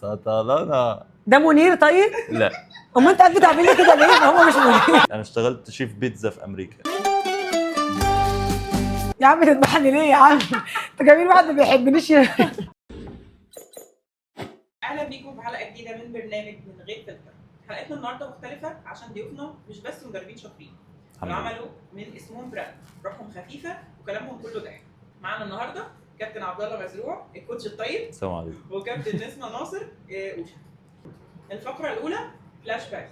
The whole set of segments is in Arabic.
سطلانة. ده منير طيب؟ لا امال انت قاعد بتعمل لي كده ليه؟ ما هو مش منير. انا اشتغلت شيف بيتزا في امريكا. يا عم تذبحني ليه يا عم؟ انت جميل واحد ما بيحبنيش. اهلا بيكم في حلقه جديده من برنامج من غير فلتر. حلقتنا النهارده مختلفه عشان ضيوفنا مش بس مدربين شاطرين، عملوا من اسمهم براند، روحهم خفيفه وكلامهم كله ضحك. معانا النهارده كابتن عبد الله مزروع الكوتش الطيب، السلام عليكم. وكابتن نسمه ناصر اوشا. الفقره الاولى فلاش باك.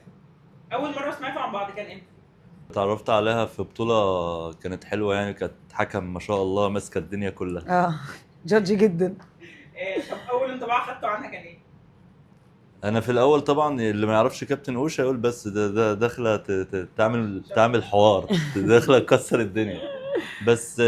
اول مره سمعتوا عن بعض كان امتى؟ اتعرفت عليها في بطولة كانت حلوة، يعني كانت حكم ما شاء الله ماسكة الدنيا كلها. جادج جدا. طب اول انطباع خدته عنها كان ايه؟ انا في الاول طبعا اللي ما يعرفش كابتن اوشا يقول بس ده داخله تعمل حوار، داخله تكسر الدنيا. بس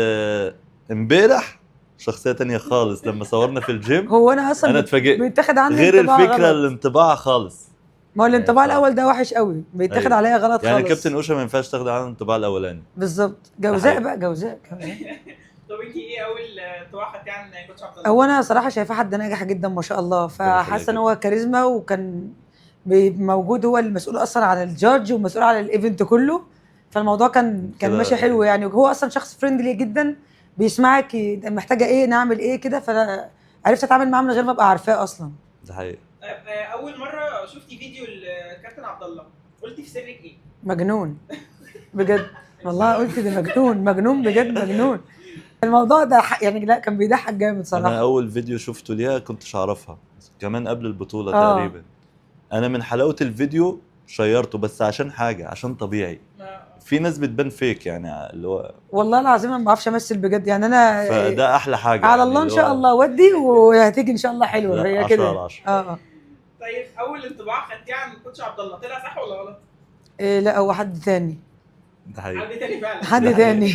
امبارح شخصيه تانية خالص. لما صورنا في الجيم هو انا اصلا انا اتفاجئت، بيتاخد عني غير انطباع الفكره غلط. الانطباع خالص. ما هو الانطباع يعني الاول ده وحش قوي، بيتاخد أيوة. عليا غلط يعني خالص. كابتن اوشا ما ينفعش تاخد عنه الانطباع الاولاني بالظبط. جوزاء بقى، جوزاء. طب انت ايه اول انطباع خدتيه عن كوتش عبد الله؟ هو انا صراحه شايفاه حد ناجح جدا ما شاء الله، فحاسه ان هو كاريزما، وكان موجود هو المسؤول اصلا عن الجادج ومسؤول عن الايفنت كله. فالموضوع كان ماشي حلو يعني، وهو اصلا شخص فريندلي جدا، بيسمعك محتاجه ايه نعمل ايه كده، فانا عرفت اتعامل معاه من غير ما ابقى عارفاه اصلا. ده حقيقي. اول مره شفتي فيديو الكابتن عبد الله قلتي في سرك ايه؟ مجنون بجد والله، قلت ده مجنون مجنون بجد مجنون. الموضوع ده يعني لا كان بيضحك جامد صراحه. انا اول فيديو شفته ليها كنتش اعرفها كمان قبل البطوله تقريبا. انا من حلاوه الفيديو شيرته، بس عشان طبيعي. في ناس بتبان فيك يعني اللي هو والله العظيم انا ما بعرفش امثل بجد يعني. انا فده احلى حاجه على يعني الله ان شاء الله ودي وهتيجي ان شاء الله حلوه هي كده. 10/10. طيب اول انطباع خدتيه عن كوتش عبد الله طلع صح ولا غلط؟ لا هو حد تاني. ده حقيقي. حد تاني فعلا. حد تاني.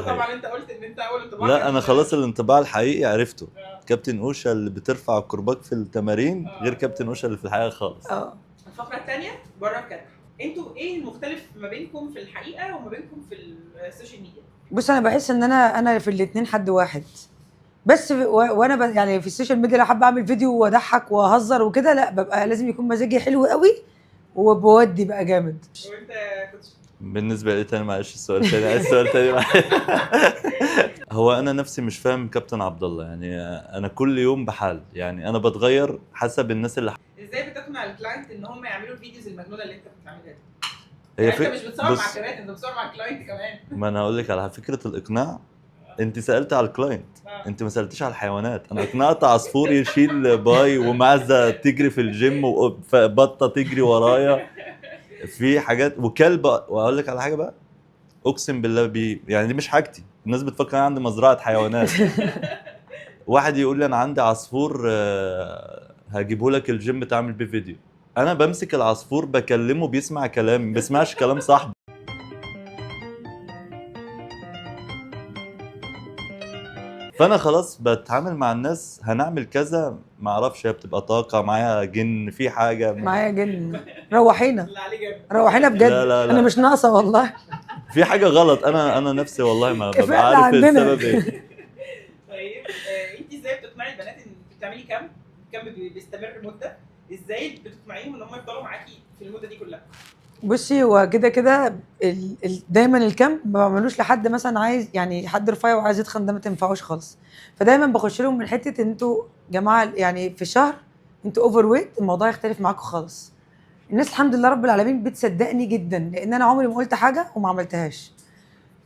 طبعا انت قلت ان انت اول انطباع. لا انا خلاص الانطباع الحقيقي عرفته. كابتن اوشا اللي بترفع الكرباج في التمارين غير كابتن اوشا اللي في الحقيقه خالص. الفقره الثانيه بره الكادر. انتوا ايه المختلف ما بينكم في الحقيقه وما بينكم في السوشيال ميديا؟ بص انا بحس ان انا في الاثنين حد واحد، بس وانا يعني في السوشيال ميديا لو حابه اعمل فيديو واضحك واهزر وكده، لا ببقى لازم يكون مزاجي حلو قوي وبودي بقى جامد. وانت كنت بالنسبه لي تاني معلش السؤال تاني، عايز سؤال تاني. هو انا نفسي مش فاهم كابتن عبد الله، يعني انا كل يوم بحال، يعني انا بتغير حسب الناس اللي ازاي بتقنع الكلاينت ان هم يعملوا الفيديوز المجنونه اللي انت بتعملها دي؟ هي يعني انت مش بتصور مع الكباتن، انت بتصور مع الكلاينت كمان. ما انا هقول لك على فكره الاقناع. انت سالت على الكلاينت، انت ما سالتيش على الحيوانات. انا اقنعت عصفور يشيل باي ومعزه تجري في الجيم وبطه تجري ورايا في حاجات وكلب. واقول لك على حاجه بقى، اقسم بالله يعني دي مش حاجتي. الناس بتفكر انا عندي مزرعه حيوانات. واحد يقول لي انا عندي عصفور هجيبه لك الجيم تعمل بيه فيديو. انا بمسك العصفور بكلمه بيسمع كلامي، ما بيسمعش كلام صاحبي. فانا خلاص بتعامل مع الناس هنعمل كذا، ما اعرفش هي بتبقى طاقه معايا جن في حاجه معايا جن. روحينا اللي عليه جامد. روحينا بجد. لا. انا مش ناقصه والله. في حاجه غلط. انا نفسي والله ما كفاية ببقى عارف عندنا. السبب ايه. طيب انت ازاي بتقنعي البنات ان انت بتعملي كام بيستمر مده؟ ازاي بتقنعيهم ان هم يفضلوا معاكي في المده دي كلها؟ بصي هو كده دايما الكامب ما بعملوش لحد مثلا عايز يعني حد رفيع وعايز يتخن، ده ما تنفعوش خالص. فدايما بخش لهم من حته ان انتوا جماعه يعني في شهر انتوا اوفر ويت، الموضوع يختلف معاكم خالص. الناس الحمد لله رب العالمين بتصدقني جدا، لان انا عمري ما قلت حاجه وما عملتهاش.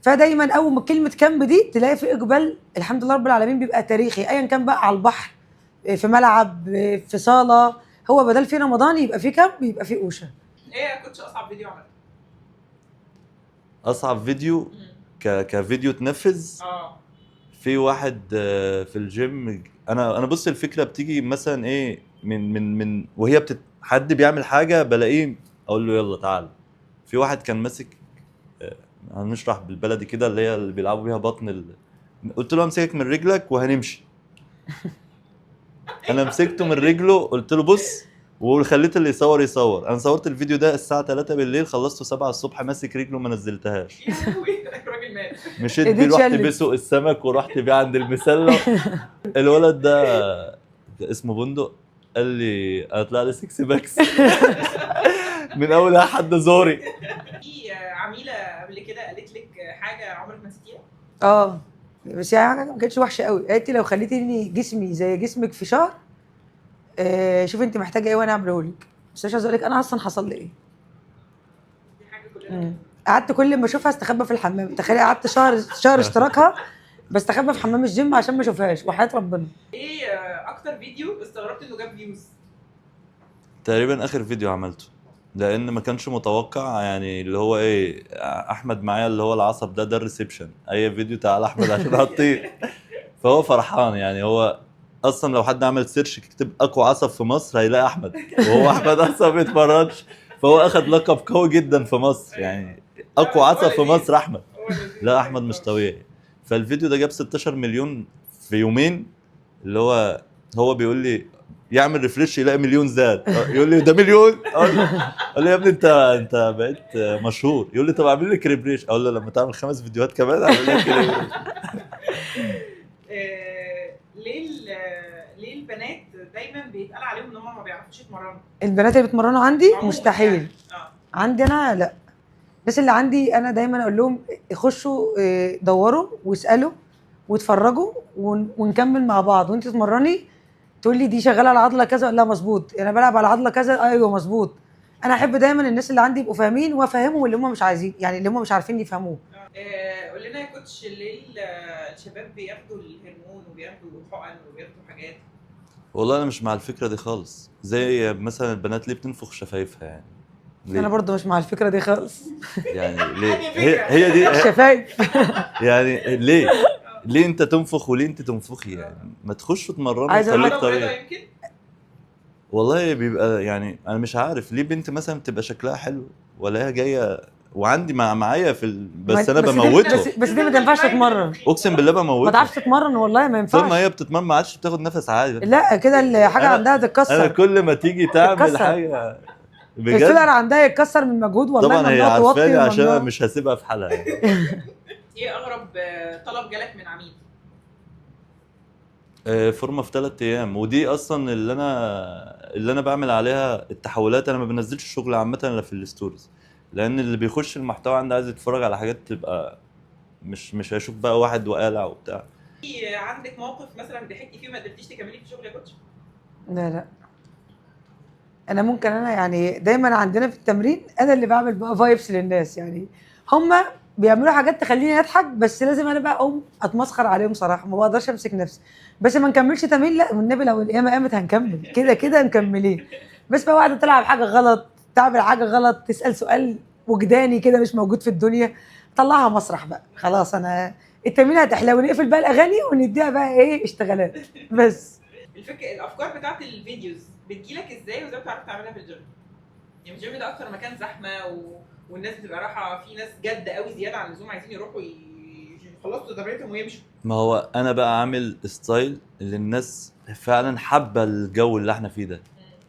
فدايما اول ما كلمه كامب دي تلاقي في اقبال الحمد لله رب العالمين، بيبقى تاريخي ايا كان بقى، على البحر في ملعب في صاله. هو بدل في رمضان يبقى في كامب يبقى في اوشا. ايه كنتش اصعب فيديو عملته؟ اصعب فيديو كفيديو تنفذ. في واحد في الجيم. انا بص الفكره بتيجي مثلا ايه من وهي حد بيعمل حاجه بلاقيه اقول له يلا تعال. في واحد كان ماسك هنشرح بالبلدي كده اللي هي اللي بيلعبوا بيها بطن قلت له امسكك من رجلك وهنمشي. انا مسكته من رجله قلت له بص، وخليت اللي يصور. انا صورت الفيديو ده الساعه 3 بالليل، خلصته 7 الصبح ماسك رجله ما نزلتهاش. راجل مات. مشيت بيه رحت بسوق السمك ورحت بيه عند المسله. الولد ده اسمه بندق، قال لي هطلع لي 6 باكس من اول لحد زوري. في عميله قبل كده قالت لك حاجه عمرك ما نسيتيها؟ اه بس هي حاجه ما كانتش وحشه قوي، قالت لي لو خليتيني جسمي زي جسمك في شهر شوفي انت محتاجه ايه وانا اعمله لك. بس مش عايزه اقول لك انا اصلا حصل لي ايه. دي حاجه كلنا قعدت كل ما اشوفها استخبى في الحمام، تخيلي قعدت شهر اشتراكها بستخبى في حمام الجيم عشان ما اشوفهاش وحياه ربنا. ايه اكتر فيديو استغربت انه جاب فيوز؟ تقريبا اخر فيديو عملته، لان ما كانش متوقع يعني اللي هو ايه، احمد معايا اللي هو العصب ده الريسبشن، اي فيديو تعال احمد عشان احطيه. فهو فرحان يعني، هو اصلا لو حد عمل سيرش يكتب اقوى عصب في مصر هيلاقي احمد، وهو احمد اصلا ما بيتمرنش، فهو اخد لقب قوي جدا في مصر يعني، اقوى عصب في مصر احمد. لا احمد مش طبيعي. فالفيديو ده جاب 16 مليون في يومين، اللي هو بيقول لي يعمل ريفريش يلاقي مليون زاد، يقول لي ده مليون، اقول له يا ابني انت بقيت مشهور. يقول لي طب اعمل لك ريفريش، اقول له لما تعمل 5 فيديوهات كمان اعمل لك ريفريش. ليه البنات دايما بيتقال عليهم ان هم ما بيعرفوش يتمرنوا؟ البنات اللي بيتمرنوا عندي عموماً مستحيل يعني. عندي انا لا. الناس اللي عندي انا دايما اقول لهم يخشوا دوروا واسالوا واتفرجوا ونكمل مع بعض، وانت تتمرني تقول لي دي شغاله على عضله كذا، لا مظبوط انا بلعب على عضله كذا، ايوه مظبوط. انا احب دايما الناس اللي عندي يبقوا فاهمين وافهمهم اللي هم مش عايزين، يعني اللي هم مش عارفين يفهموه. قول لنا يا كوتش، ليه الشباب بياخدوا الهرمون وبياخدوا حقن وبياخدوا حاجات؟ والله انا مش مع الفكره دي خالص، زي مثلا البنات ليه بتنفخ شفايفها يعني؟ ليه؟ انا برضو مش مع الفكره دي خالص. يعني ليه؟ هذه فكرة. هي دي شفايف. يعني ليه انت تنفخ وليه انت تنفخي يعني؟ ما تخشوا تمرنوا عايزة أقول خليك لك- طبيعي. يمكن والله بيبقى يعني انا مش عارف ليه بنت مثلا بتبقى شكلها حلو ولا هي جايه، وعندي معايا بس انا بموتهم. بس دي ما تنفعش تتمرن، اقسم بالله ما بموتهم. تعرفش تتمرن والله ما طول ينفعش. ما هي بتتمرن ما عادش بتاخد نفس عادي. لا كده الحاجه أنا- عندها انا تتكسر. كل ما تيجي تعمل تتكسر. حاجه الفيلر بجد عندها يتكسر من مجهود والله. طبعا هي ممنوع توطي عارفاني عشان وممنوع. أنا مش هسيبها في حالها يعني. ايه اغرب طلب جالك من عميل؟ فورمه في 3 ايام، ودي اصلا اللي انا بعمل عليها التحولات. انا ما بنزلش شغل عامه الا في الستوريز، لان اللي بيخش المحتوى عندي عايز يتفرج على حاجات تبقى مش هيشوف بقى واحد وقالع وبتاع. في عندك موقف مثلا ضحكتي فيه ما قدرتيش تكملي في شغل يا كوتش؟ لا انا ممكن، انا يعني دايما عندنا في التمرين انا اللي بعمل بقى فايبس للناس، يعني هما بيعملوا حاجات تخليني اضحك، بس لازم انا بقى اقوم اتمسخر عليهم صراحه، ما بقدرش امسك نفسي. بس ما نكملش تمرين، لا والنبي لو القيامه قامت هنكمل كده مكملين. بس بقى واحده تلعب حاجه غلط، تعمل حاجه غلط، تسال سؤال وجداني كده مش موجود في الدنيا، طلعها مسرح بقى خلاص. انا التمرين هتحلى ونقفل بقى الاغاني ونديها بقى ايه اشتغالات بس. الافكار بتاعت الفيديوز بتجيلك ازاي وازاي بتعرف تعملها في الجيم؟ يعني الجيم ده اكتر مكان زحمه والناس بتبقى رايحه، في ناس جد قوي زياده عن اللزوم عايزين يروحوا يخلصوا تمرينهم ويمشوا. ما هو انا بقى عامل ستايل اللي الناس فعلا حابه الجو اللي احنا فيه ده.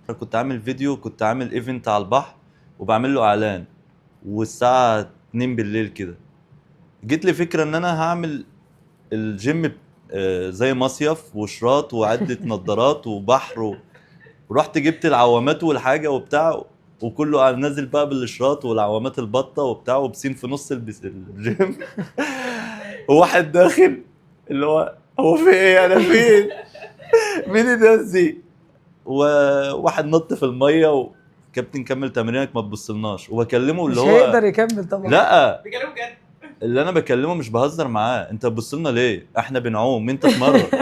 انا كنت عامل فيديو، كنت عامل ايفنت على البحر وبعمل له اعلان، والساعه 2 بالليل كده جيت لي فكره ان انا هعمل الجيم زي مصيف وشراط وعده نظارات وبحر ورحت جبت العوامات والحاجه وبتاع، وكله قاعد نازل بقى بالاشراط والعوامات البطه وبتاع، وبسين في نص الجيم. وواحد داخل اللي هو في ايه، انا فين، مين الناس دي؟ وواحد نط في الميه وكابتن كمل تمرينك ما تبصلناش، وبكلمه اللي مش هو هيقدر يكمل طبعا. لا بيتكلموا بجد. اللي انا بكلمه مش بهزر معاه، انت بتبص لنا ليه؟ احنا بنعوم انت اتمرن. انت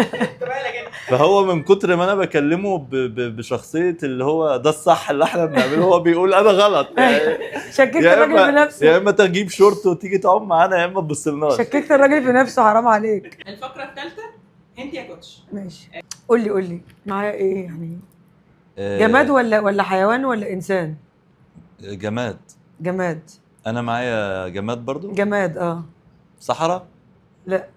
بالك انت. فهو من كتر ما انا بكلمه بشخصيه اللي هو ده الصح اللي احنا بنعمله، هو بيقول انا غلط يعني. شككت يا الراجل اما بنفسه، يا اما تجيب شورت وتيجي تعوم معانا، يا اما تبصلناش. شككت الراجل في نفسه، حرام عليك. الفقره الثالثه انت يا كوتش. ماشي قول لي معايا ايه يعني؟ آه، جماد ولا حيوان ولا انسان؟ جماد. جماد. انا معايا جماد برضو. جماد صحراء. لا.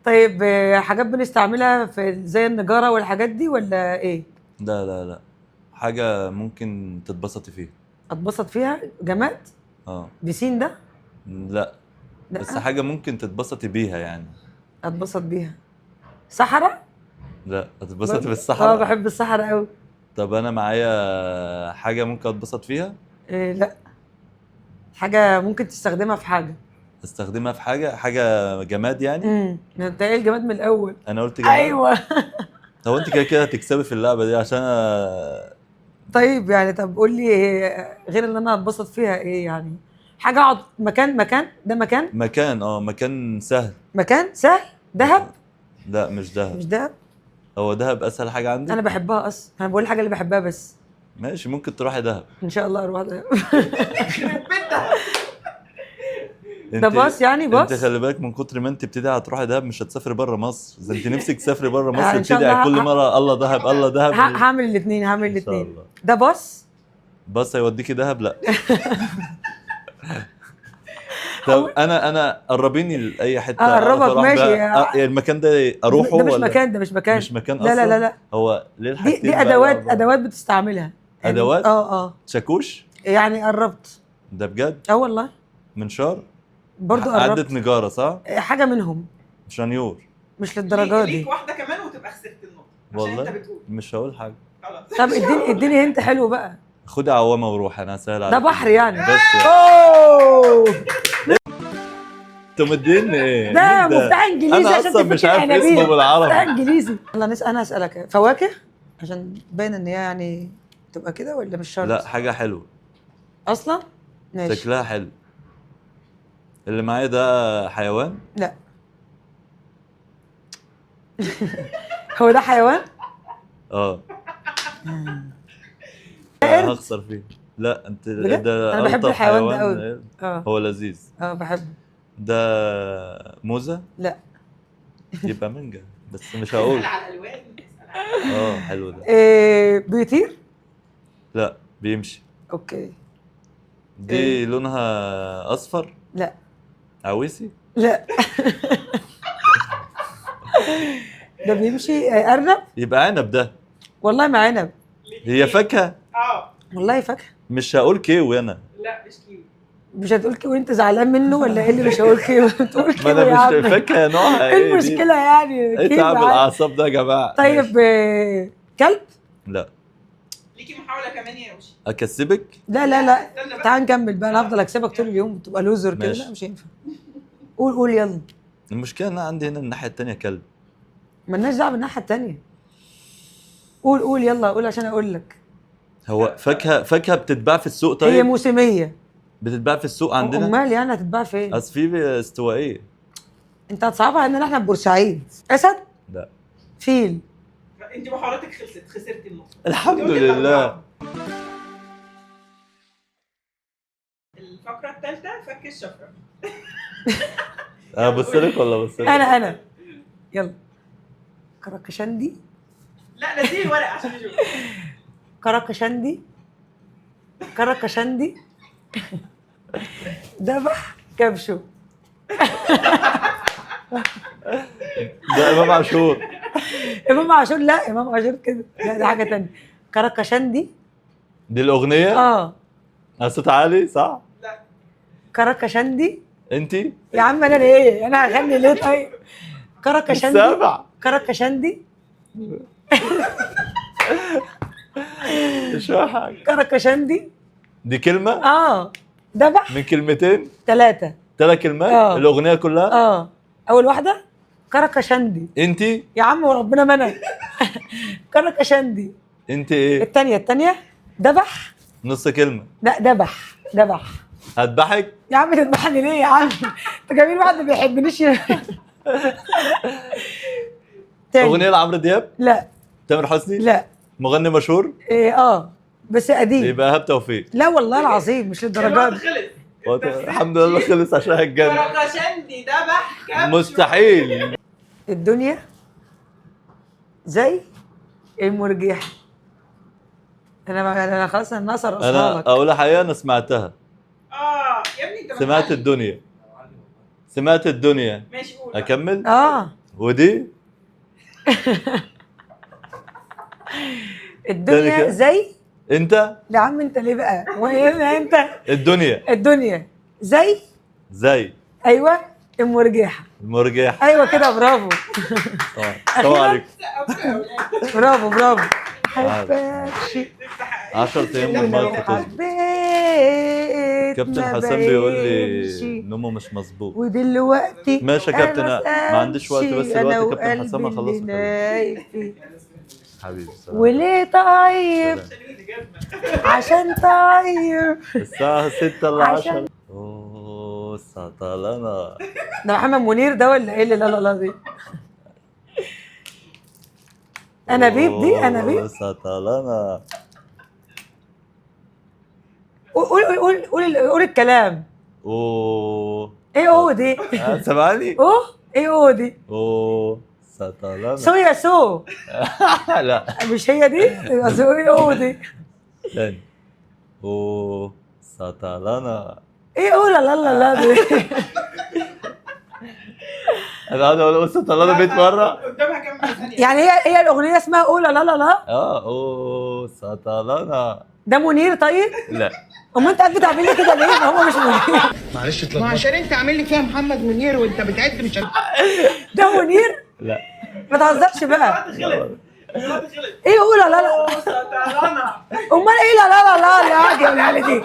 طيب حاجات بنستعملها في زي النجاره والحاجات دي ولا ايه؟ لا حاجه ممكن تتبسطي فيها. اتبسط فيها. جماد. بسين ده؟ لا بس حاجه ممكن تتبسطي بيها يعني. اتبسط بيها. صحراء. لا اتبسط في الصحراء. بحب الصحراء قوي. طب انا معايا حاجه ممكن اتبسط فيها؟ إيه لا، حاجه ممكن تستخدمها في حاجه. استخدمها في حاجه جماد يعني. انت ايه الجماد من الاول؟ انا قلت جماد. ايوه. هو انت كده كده هتكسبي في اللعبه دي عشان طيب يعني طب قول لي غير اللي انا هتبسط فيها ايه يعني؟ حاجه اقعد مكان ده مكان مكان سهل. مكان سهل. دهب؟ لا مش دهب. مش دهب. هو دهب اسهل حاجه عندي. انا بحبها اصلا، انا بقول الحاجه اللي بحبها بس. ماشي ممكن تروحي دهب ان شاء الله اروح دهب. انت ده باص يعني باص. انت خلي بالك من كتر ما انت بتدعي هتروحي دهب مش هتسافري بره مصر. اذا انت نفسك تسافري بره مصر ان شاء بتدعي الله كل مره الله دهب الله دهب. هعمل الاثنين ان شاء الله. ده باص. بس هيوديكي دهب؟ لا. طب انا قربيني لاي حته اقربك أعرف أروح ماشي. بقى. المكان ده اروحه ده مش ولا مكان، ده مش مكان. مش مكان لا اصلا؟ لا. هو ليه الحاجتين دي بقى ادوات يلعبوا؟ ادوات بتستعملها يعني. ادوات؟ شاكوش؟ يعني قربت. ده بجد؟ والله. منشار؟ برضو عدة قربت. نجاره صح؟ حاجه منهم. شنيور؟ مش للدرجه ليك دي. واحده كمان وتبقى خسرت النقطه عشان والله انت بتقول. مش هقول حاجه. خلاص. طب اديني انت حلو بقى. خدي عوامه وروح انا هسهل عليك. ده بحر يعني. بس يعني. اوه انتوا مديني ايه؟ ده مين مفتاح انجليزي انا عشان اصلا مش تفكر عارف احنا اسمه مين. مفتاح بالعربي. انجليزي. يلا انا اسالك فواكه عشان باين ان هي يعني تبقى كده ولا مش شرط؟ لا حاجه حلوه اصلا ماشي. شكلها حلو. اللي معايا ده حيوان؟ لا. هو ده حيوان؟ اه هخسر فيه. لا انت بجد؟ ده أنا بحب ألطف الحيوان ده حيوان. أوي. اه هو لذيذ. بحبه. ده موزة؟ لا. يبقى مانجا بس مش هقول. اسال على الالوان. اسال على حلو ده. بيطير؟ لا بيمشي. اوكي. دي لونها اصفر؟ لا. عويسي؟ لا. ده بيمشي ارنب؟ يبقى عنب ده. والله ما عنب. هي فاكهة؟ والله فاكهه. مش هقول كيوي انا. لا مش كيوي. مش هتقول كيوي وانت زعلان منه ولا ايه اللي مش هقول كيوي؟ تقول ما كيوي يا انا عم. مش فاكهة نوعها ايه ايه دي؟ المشكله يعني؟ ايه كيوي تعب عادي. الاعصاب ده يا جماعة؟ طيب كلب؟ لا. ليكي محاوله كمان يا يوشي. اكسبك؟ لا استنى بقى. تعال نكمل بقى. انا هفضل اكسبك طول اليوم تبقى لوزر كده. ماشي. لا مش هينفع. قول يلا. المشكلة ان انا عندي هنا الناحية التانية كلب. مالناش دعوه بالناحيه التانيه. قول يلا قول عشان اقول لك. هو فاكهة بتتباع في السوق طيب؟ هي موسميه. بتتباع في السوق عندنا؟ امال يعني هتتباع فين؟ اصل في استوائية. انت هتصعبها علينا احنا في بورسعيد. اسد؟ لا. فيل؟ انت محاولاتك خسرتي النقطه. الحمد دول لله. الفقره الثالثه فك الشفره. ابص لك ولا ابص لك؟ انا يلا. كراكشندي. لا نزلي الورق عشان نشوف. كراكشندي ذبح كبشه. ده امام عاشور. امام عاشور؟ لا امام عاشور كده، لا دي حاجه تانية. كراكشندي. دي الاغنيه؟ صوت عالي صح؟ لا. كراكشندي. انتي؟ يا عم انا ليه؟ انا هغني ليه طيب؟ كراكشندي. سامع. كراكشندي. مش فاهم حاجه. كراكشندي. دي كلمه؟ ذبح. من كلمتين؟ 3 كلمات؟ الاغنيه كلها؟ اول واحده كراكشندي. انتي؟ يا عم وربنا ما انا. كراكشندي. انتي ايه؟ الثانيه ذبح. نص كلمه. لا ذبح. هتضحك؟ يا عم تذبحني ليه يا عم؟ انت جايبين واحد ما بيحبنيش. اغنيه لعمرو دياب؟ لا. تامر حسني؟ لا. مغني مشهور؟ بس قديم. يبقى ايهاب توفيق. لا والله العظيم مش للدرجه دي. الحمد لله خلص عشان هتجنن. كراكشندي ذبح كبشه. مستحيل. الدنيا زي المرجيح. انا خلاص النصر انا اصلا لك. اقول حقيقه انا سمعتها. يا ابني انت سمعت الدنيا. ماشي قول. اكمل؟ ودي الدنيا زي. انت يا عم انت ليه بقى؟ وين انت؟ الدنيا الدنيا زي. زي. ايوه المرجحه. المرجح. ايوه كده، برافو. طبعا عليك. برافو برافو. حبكش 10 ايام ولو والله كنت حبيت كابتن ما حسام بيقول لي بينش. نومه مش مظبوط. ودلوقتي ماشي يا كابتن، أنا ما عنديش وقت، بس أمشي أنا الوقت كابتن حسام وقلبي هخلص اللي نايم فيه. حبيبي سلام. وليه طيب عشان طيب. الساعة 6 ل عشان- 10. اوه سطلنا. ده محمد منير ده ولا ايه اللي لا لا لا دي؟ انابيب دي، انابيب. سطلنا. قول الكلام. اوه ايه هو دي؟ سامعني؟ اوه ايه هو دي؟ اوه سطلنا. سو يا سو. لا مش هي دي؟ يبقى سو ايه هو دي؟ تاني. اوه سطلنا. ايه قول لا لا لا دي؟ انا قاعد اقول سطلنا 100 مرة. قدامها كام ثانيه؟ يعني هي الاغنيه اسمها قول لا لا لا؟ اوه سطلنا. ده منير طيب؟ لا امال انت قاعد بتعمل لي كده ليه؟ ما هو مش منير. معلش ما اتلخبطت. عشان انت عامل لي فيها محمد منير وانت بتعد مش ده منير؟ لا ما تهزرش بقى. الوقت خلص. ايه قول لا لا؟ سطلنا. امال ايه لا لا لا لا اللي قاعد يقولها لي دي؟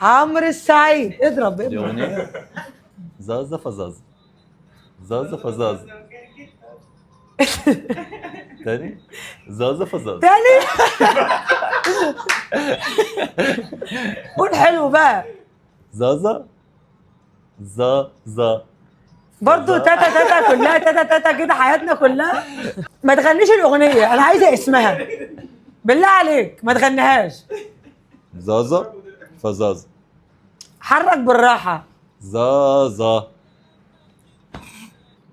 عمرو السعيد. اضرب دي اضرب. اغنية زازا فزازا. زازا فزازا. تاني. زازا فزازا. تاني. قول حلو بقى. زازا زازا. برضو تاتا تاتا كلها تاتا تاتا كده حياتنا كلها. ما تغنيش الاغنيه، انا عايزه اسمها بالله عليك، ما تغنيهاش. زازا فزازا. حرك بالراحه. زازا.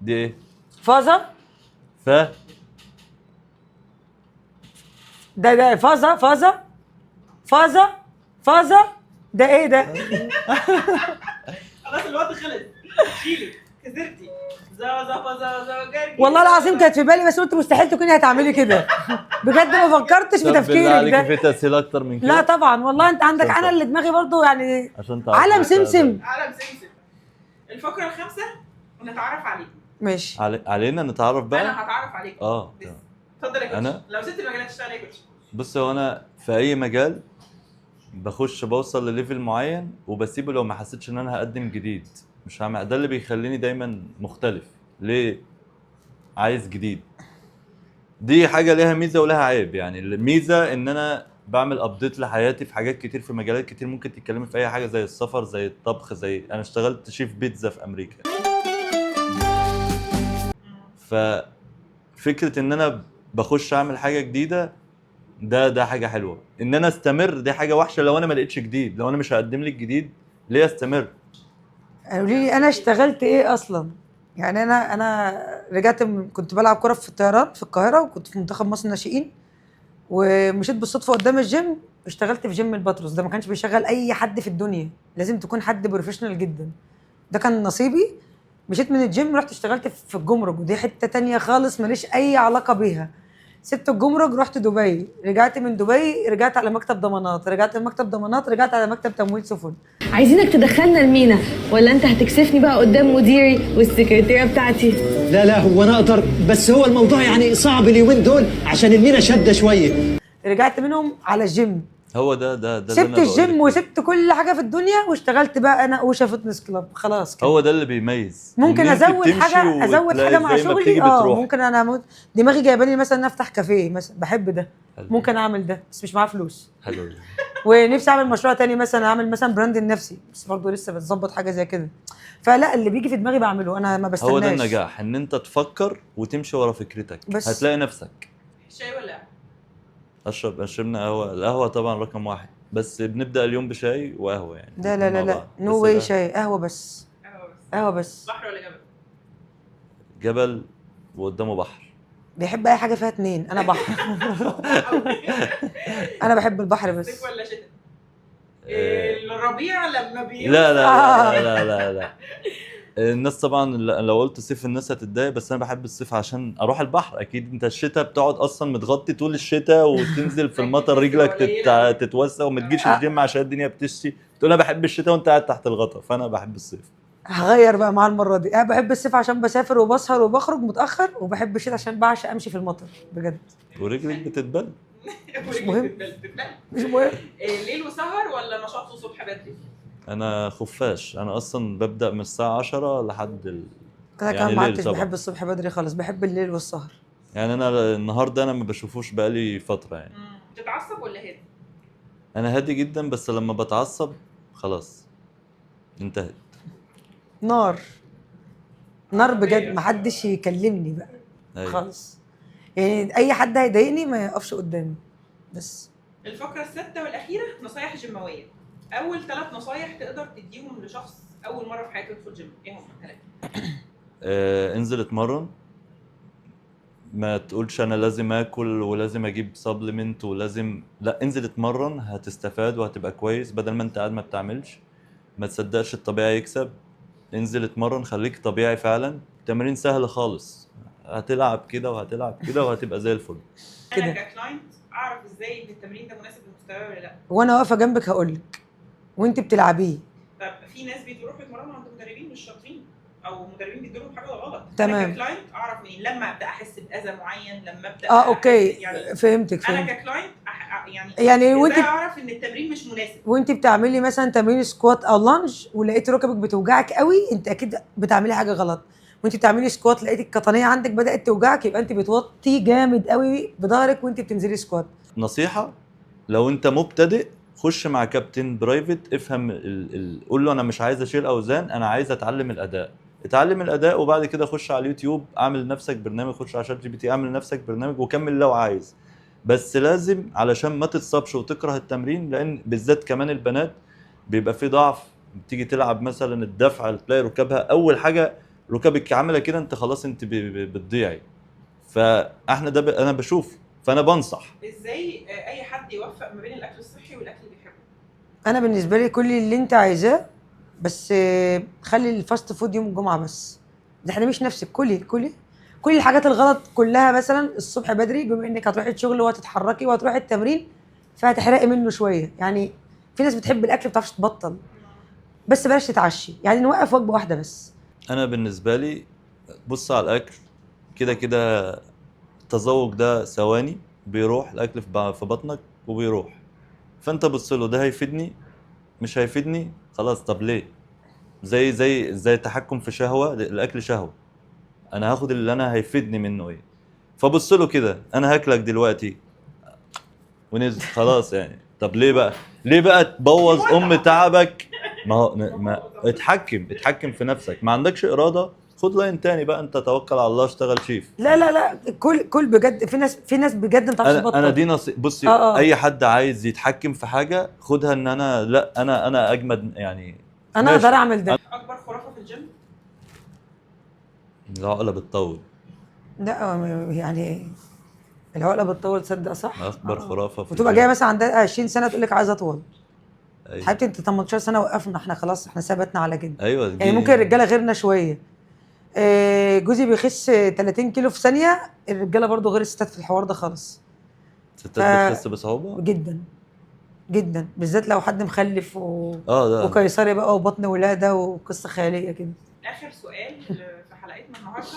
دي ايه؟ فازا. ف ده فازا فازا فازا فازا. ده ايه ده؟ خلاص الوقت خلص. شيلي كسرتي. زازا فزازا جرجير. والله العظيم كانت في بالي، بس قلت مستحيل تكوني هتعملي كده. بجد ما فكرتش في طب بالله تفكيرك عليك ده. في تسهيل اكتر من كده؟ لا طبعا والله انت عندك، عشان انا اللي دماغي برضو يعني عشان تعرف عالم سمسم. عالم سمسم. الفقره الخامسه ونتعرف عليكم. ماشي. علينا نتعرف بقى. انا هتعرف عليكم. اه بس. تمام. اتفضل يا كوتش. أنا؟ لو ست المجالات تشتغل ايه يا كوتش؟ بص، هو انا في اي مجال بخش بوصل لليفل معين وبسيبه لو ما حسيتش ان انا هقدم جديد. مش هعمل ده اللي بيخليني دايما مختلف. ليه؟ عايز جديد. دي حاجه ليها ميزه ولها عيب. يعني الميزه ان انا بعمل ابديت لحياتي في حاجات كتير، في مجالات كتير. ممكن تتكلمي في اي حاجه، زي السفر، زي الطبخ، زي انا اشتغلت شيف بيتزا في امريكا. ففكره ان انا بخش اعمل حاجه جديده، ده حاجه حلوه. ان انا استمر دي حاجه وحشه. لو انا ما لقيتش جديد، لو انا مش هقدم لك جديد، ليه استمر؟ قالوا لي انا اشتغلت ايه اصلا. يعني انا رجعت كنت بلعب كره في الطيران في القاهره، وكنت في منتخب مصر الناشئين، ومشيت بالصدفه قدام الجيم، اشتغلت في جيم الباتروس. ده ما كانش بيشغل اي حد في الدنيا، لازم تكون حد بروفيشنال جدا. ده كان نصيبي. مشيت من الجيم رحت اشتغلت في الجمرك، ودي حته تانية خالص ماليش اي علاقه بيها. سبت الجمرك رحت دبي، رجعت من دبي رجعت على مكتب ضمانات، رجعت من مكتب ضمانات رجعت على مكتب تمويل سفن. عايزينك تدخلنا المينا، ولا انت هتكسفني بقى قدام مديري والسكرتيره بتاعتي؟ لا لا، هو انا اقدر، بس هو الموضوع يعني صعب اليومين دول عشان المينا شاده شويه. رجعت منهم على الجيم. هو ده اللي سبت أنا بقولك الجيم فيه. وسبت كل حاجه في الدنيا، واشتغلت بقى انا اوشا فتنس كلاب. خلاص كده. هو ده اللي بيميز. ممكن إن أنت ازود بتمشي حاجه، ازود وتلاقي حاجه مع زي ما شغلي. بتيجي بتروح. ممكن انا دماغي جايباني مثلا افتح كافيه مثلا، بحب ده. حلو. ممكن اعمل ده بس مش معايا فلوس. حلو. ونفسي اعمل مشروع تاني، مثلا اعمل مثلا براند لنفسي، بس برضه لسه بتظبط حاجه زي كده. فلا، اللي بيجي في دماغي بعمله، انا ما بستناش. هو ده النجاح، ان انت تفكر وتمشي ورا فكرتك. بس. هتلاقي نفسك. شاي ولا قهوة؟ شربنا قهوه. القهوه طبعا رقم واحد، بس بنبدا اليوم بشاي وقهوه يعني. لا لا لا مع لا، بعض. نو بس واي. ده شاي قهوه بس. قهوة بس. قهوه بس. بحر ولا جبل؟ جبل وقدامه بحر. بيحب اي حاجه فيها اتنين، انا بحر. انا بحب البحر صيف بس. ولا شتاء؟ آه، الربيع لما لا لا لا لا لا. الناس طبعا لو قلت صيف الناس هتتضايق، بس انا بحب الصيف عشان اروح البحر. اكيد انت الشتاء بتقعد اصلا متغطي طول الشتاء، وتنزل في المطر رجلك تتوسع، وما تجيش الجيم عشان الدنيا بتشتي. تقول انا بحب الشتاء وانت قاعد تحت الغطا. فانا بحب الصيف. هغير بقى مع المره دي. انا بحب الصيف عشان بسافر وبسهر وبخرج متاخر، وبحب الشتاء عشان بعشق امشي في المطر بجد. ورجلك بتتبل. مش مهم. بتتبل. مش مهم. ليل وسهر ولا نشاط وصبح بدري؟ انا خفاش، انا اصلا ببدا من الساعه 10 لحد انا يعني كمان ما الليل عدتش طبعاً. بحب الصبح بدري خالص، بحب الليل والسهر. يعني انا النهارده انا ما بشوفوش بقالي فتره يعني. بتتعصب ولا هادي؟ انا هادي جدا، بس لما بتعصب خلاص انتهت. نار. نار بجد، محدش يكلمني بقى أيوة. خالص. يعني اي حد هيضايقني ما يقفش قدامي بس. الفقرة السادسة والأخيرة نصايح جيماوية. أول 3 نصايح تقدر تديهم لشخص أول مرة في حياته يدخل جيم، إيه هم 3؟ انزل اتمرن، ما تقولش انا لازم اكل ولازم اجيب سبلمنت ولازم، لا انزل اتمرن هتستفاد وهتبقى كويس بدل ما انت قاعد ما بتعملش. ما تصدقش الطبيعي يكسب، انزل اتمرن خليك طبيعي فعلا. تمرين سهل خالص، هتلعب كده وهتلعب كده وهتبقى زي الفل. أنا كده. ككلاينت أعرف إزاي إن التمرين ده مناسب لمستواي ولا لأ؟ وانا واقفه جنبك هقولك وانت بتلعبيه. طب في ناس بيروحوا يتمرنوا عند مدربين مش شاطرين، او مدربين بيديلهم حاجه غلط. تمام. انا ككلاينت اعرف منين لما ابدا احس باذى معين، لما ابدا اوكي يعني فهمتك انا فهمتك. ككلاينت يعني ازاي وانت اعرف ان التمرين مش مناسب؟ وانت بتعملي مثلا تمرين سكوات او لانج ولقيتي ركبك بتوجعك قوي، انت اكيد بتعملي حاجه غلط. وانت بتعملي سكوات لقيتي القطنيه عندك بدات توجعك، يبقى انت بتوطي جامد قوي بظهرك وانت بتنزلي سكوات. نصيحة، لو انت مبتدئ خش مع كابتن برايفت، افهم قول له انا مش عايز اشيل اوزان، انا عايز اتعلم الاداء. اتعلم الاداء وبعد كده خش على اليوتيوب، اعمل لنفسك برنامج، خش على شات جي بي تي اعمل لنفسك برنامج وكمل لو عايز. بس لازم علشان ما تتصابش وتكره التمرين، لان بالذات كمان البنات بيبقى في ضعف. بتيجي تلعب مثلا الدفع تلاقي ركبها اول حاجه ركبك عامله كده، انت خلاص انت بتضيعي. فاحنا ده انا بشوف، فانا بنصح. ازاي اي حد يوفق ما بين الاكل الصحي والاكل اللي بيحبه؟ انا بالنسبه لي كل اللي انت عايزاه، بس خلي الفاست فود يوم الجمعه بس. ده احنا مش نفسك، كل الحاجات الغلط كلها. مثلا الصبح بدري بما انك هتروحي الشغل وهتتحركي وهتروحي التمرين، فهتحرقي منه شويه. يعني في ناس بتحب الاكل ما بتعرفش تبطل، بس بلاش تتعشي، يعني نوقف وجبه واحده بس. انا بالنسبه لي بص على الاكل، كده كده التذوق ده ثواني بيروح، الاكل في بطنك وبيروح. فانت بص له ده هيفيدني مش هيفيدني خلاص. طب ليه؟ زي التحكم في شهوه، الاكل شهوه، انا هاخد اللي انا هيفيدني منه ايه. فبص له كده، انا هاكلك دلوقتي ونزل خلاص يعني. طب ليه بقى تبوظ تعبك؟ ما اتحكم في نفسك. ما عندكش اراده، خد لاين تاني بقى، انت توكل على الله اشتغل شيف. لا كل بجد. في ناس بجد ما بتعرفش تبطل. انا دي بصي اي حد عايز يتحكم في حاجه خدها ان انا لا انا اجمد يعني. انا اقدر اعمل ده. اكبر خرافه في الجيم؟ العقله بتطول. لا يعني العقله بتطول، تصدق صح؟ اكبر خرافه في وتبقى جايه مثلا عندها 20 سنه تقول لك عايزه اطول. أيوة. حبيبتي انت 18 سنه وقفنا، احنا خلاص احنا ثبتنا على كده. ايوه يعني ممكن الرجاله غيرنا شويه. جوزي بيخس 30 كيلو في ثانيه، الرجاله برضو غير الستات في الحوار ده خالص. ستات بتخس بصعوبه جدا جدا، بالذات لو حد مخلف ده وقيصري بقى وبطن ولاده وقصه خياليه كده. اخر سؤال في حلقتنا النهارده،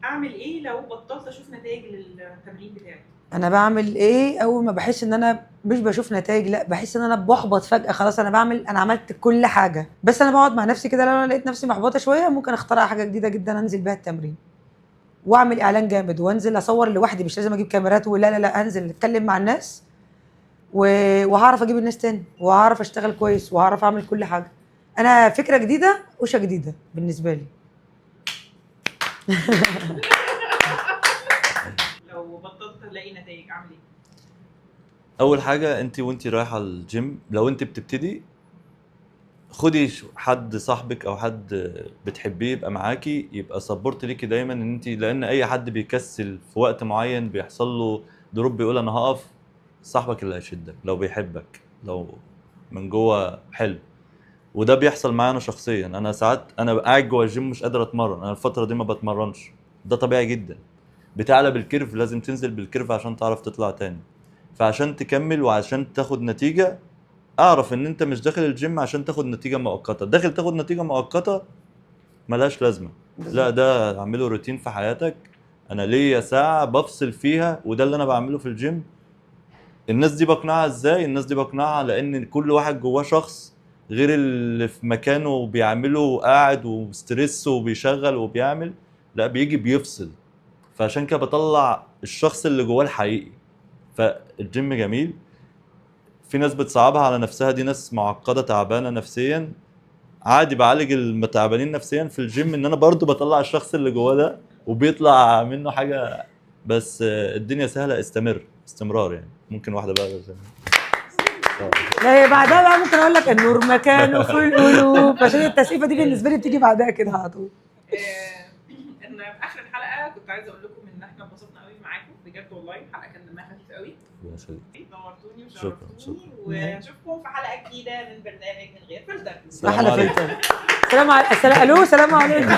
اعمل ايه لو بطلت اشوف نتائج للتمرين بتاعي؟ انا بعمل ايه اول ما بحس ان انا مش بشوف نتائج؟ لا، بحس ان انا بحبط فجاه. خلاص انا عملت كل حاجه، بس انا بقعد مع نفسي كده. لو انا لقيت نفسي محبطه شويه ممكن اخترع حاجه جديده جدا انزل بيها التمرين، واعمل اعلان جامد وانزل اصور لوحدي. مش لازم اجيب كاميرات لا انزل اتكلم مع الناس وهعرف اجيب الناس تاني وهعرف اشتغل كويس وهعرف اعمل كل حاجه. انا فكره جديده وشه جديده بالنسبه لي. لو بطلت الاقي نتائج اعمل ايه؟ اول حاجه انت وانت رايحه الجيم، لو انت بتبتدي خدي حد صاحبك او حد بتحبيه يبقى معاكي، يبقى سبورت ليكي دايما. ان انت لان اي حد بيكسل في وقت معين بيحصل له دروب، بيقول انا هقف، صاحبك اللي هيشدك لو بيحبك، لو من جوه حلو. وده بيحصل معايا انا شخصيا. انا ساعات انا قاعد جوه الجيم مش قادر اتمرن، انا الفتره دي ما بتمرنش، ده طبيعي جدا. بتعلى بالكيرف، لازم تنزل بالكيرف عشان تعرف تطلع تاني. فعشان تكمل وعشان تاخد نتيجه اعرف ان انت مش داخل الجيم عشان تاخد نتيجه مؤقته، داخل تاخد نتيجه مؤقته ملهاش لازمه. لا، ده اعمله روتين في حياتك. انا ليا ساعه بفصل فيها، وده اللي انا بعمله في الجيم. الناس دي بقنعها ازاي؟ الناس دي بقنعها لان كل واحد جواه شخص غير اللي في مكانه وبيعمله وقاعد وستريس وبيشغل وبيعمل، لا بيجي بيفصل. فعشان كده بطلع الشخص اللي جواه الحقيقي. فالجيم جميل. في ناس بتصعبها على نفسها، دي ناس معقدة تعبانة نفسيا. عادي بعالج المتعبانين نفسيا في الجيم، ان انا برضو بطلع الشخص اللي جواه ده وبيطلع منه حاجة. بس الدنيا سهلة، استمرار يعني. ممكن واحدة بقى لا، هي بعدها بقى ممكن اقول لك النور مكانه في القلوب، عشان التسقيفه دي بالنسبه لي بتيجي بعدها كده على طول. ان في اخر الحلقه كنت عايزه اقول لكم ان احنا انبسطنا قوي معاكم بجد والله. الحلقه كان دمها خفيف قوي. نورتوني وشرفتوني، واشوفكم في حلقه جديده من برنامج من غير فلتر. احلى فلتر. سلام عليكم.